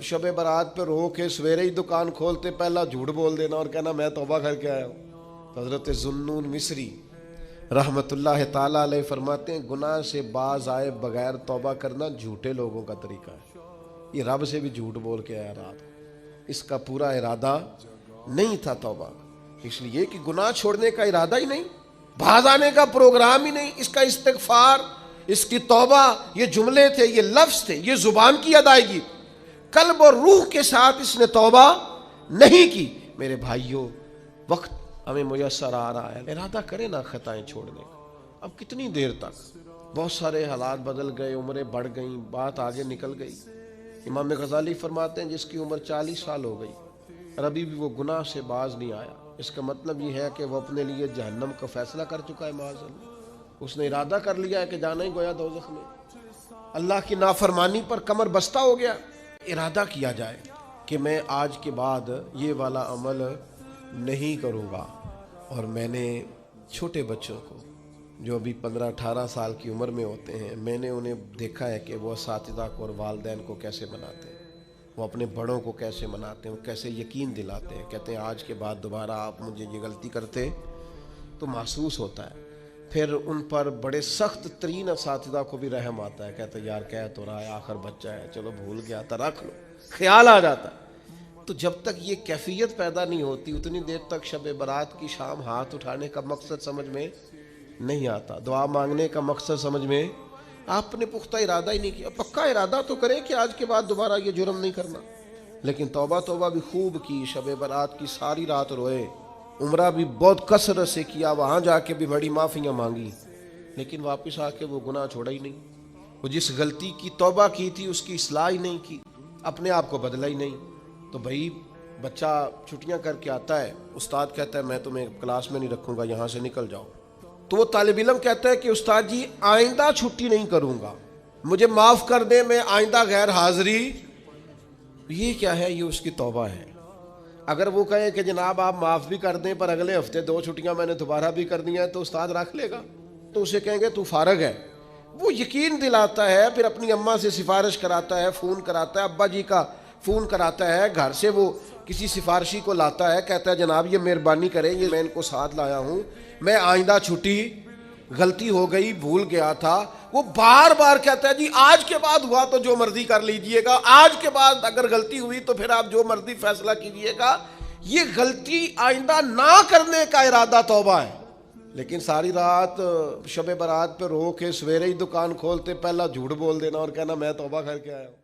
शब बारात पे रो के सवेरे ही दुकान खोलते पहला झूठ बोल देना और कहना मैं तौबा करके आया हूँ। तो हज़रत ज़ुन्नून मिस्री रहमतुल्लाह ताला अलैह फरमाते हैं गुनाह से बाज आए बगैर तौबा करना झूठे लोगों का तरीका है। ये रब से भी झूठ बोल के आया रात को, इसका पूरा इरादा नहीं था तौबा, इसलिए कि गुनाह छोड़ने का इरादा ही नहीं, बाज आने का प्रोग्राम ही नहीं। इसका इस्तिग़फ़ार, इसकी तौबा, ये जुमले थे, ये लफ्ज़ थे, ये ज़ुबान की अदायगी, कल्ब और रूह के साथ इसने तौबा नहीं की। मेरे भाइयों, वक्त हमें मुयस्सर आ रहा है, इरादा करें ना खताएं छोड़ने का। अब कितनी देर तक, बहुत सारे हालात बदल गए, उम्रें बढ़ गई, बात आगे निकल गई। इमाम गज़ाली फरमाते हैं जिसकी उम्र 40 साल हो गई और अभी भी वो गुनाह से बाज नहीं आया, इसका मतलब ये है कि वो अपने लिए जहन्नम का फैसला कर चुका है। माज़अल्लाह, उसने इरादा कर लिया है कि जाना ही गोया दोज़ख में। अल्लाह की नाफरमानी पर कमर बस्ता हो गया। इरादा किया जाए कि मैं आज के बाद ये वाला अमल नहीं करूँगा। और मैंने छोटे बच्चों को जो अभी 15-18 साल की उम्र में होते हैं, मैंने उन्हें देखा है कि वो असातिज़ा को और वालिदैन को कैसे मनाते हैं, वो अपने बड़ों को कैसे मनाते हैं, वो कैसे यकीन दिलाते हैं। कहते हैं आज के बाद दोबारा आप मुझे ये गलती करते तो महसूस होता है। फिर उन पर बड़े सख्त तरीन असातिज़ा को भी रहम आता है, कहते हैं यार कह तो रहा है, आखिर बच्चा है, चलो भूल गया था, रख लो, ख्याल आ जाता है। तो जब तक ये कैफियत पैदा नहीं होती उतनी देर तक शब बारात की शाम हाथ उठाने का मकसद समझ में नहीं आता, दुआ मांगने का मकसद समझ में, आपने पुख्ता इरादा ही नहीं किया। पक्का इरादा तो करें कि आज के बाद दोबारा ये जुर्म नहीं करना, लेकिन तौबा भी खूब की, शब बारात की सारी रात रोए, उम्रा भी बहुत कसरत से किया, वहाँ जाके भी बड़ी माफ़ियाँ मांगी, लेकिन वापस आके वो गुनाह छोड़ा ही नहीं। वो जिस गलती की तौबा की थी उसकी इस्लाह ही नहीं की, अपने आप को बदला ही नहीं। तो भाई बच्चा छुट्टियां करके आता है, उस्ताद कहता है मैं तुम्हें क्लास में नहीं रखूँगा, यहाँ से निकल जाओ। तो वो तालिब इल्म कहता है कि उस्ताद जी आइंदा छुट्टी नहीं करूँगा, मुझे माफ़ कर दे, मैं आइंदा गैर हाज़िरी। ये क्या है? ये उसकी तौबा है। अगर वो कहे कि जनाब आप माफ़ भी कर दें पर अगले हफ्ते 2 छुट्टियाँ मैंने दोबारा भी कर दी हैं, तो उस्ताद रख लेगा, तो उसे कहेंगे तू फारग है। वो यकीन दिलाता है, फिर अपनी अम्मा से सिफारिश कराता है, फ़ोन कराता है, अब्बा जी का फ़ोन कराता है, घर से वो किसी सिफारशी को लाता है, कहता है जनाब ये मेहरबानी करें, ये मैं इनको साथ लाया हूँ, मैं आइंदा छुट्टी, गलती हो गई, भूल गया था। वो बार बार कहता है जी आज के बाद हुआ तो जो मर्जी कर लीजिएगा, आज के बाद अगर गलती हुई तो फिर आप जो मर्जी फैसला कीजिएगा। ये गलती आइंदा ना करने का इरादा तौबा है। लेकिन सारी रात शब बारात पे रो के सवेरे ही दुकान खोलते पहला झूठ बोल देना और कहना मैं तौबा करके आया हूँ।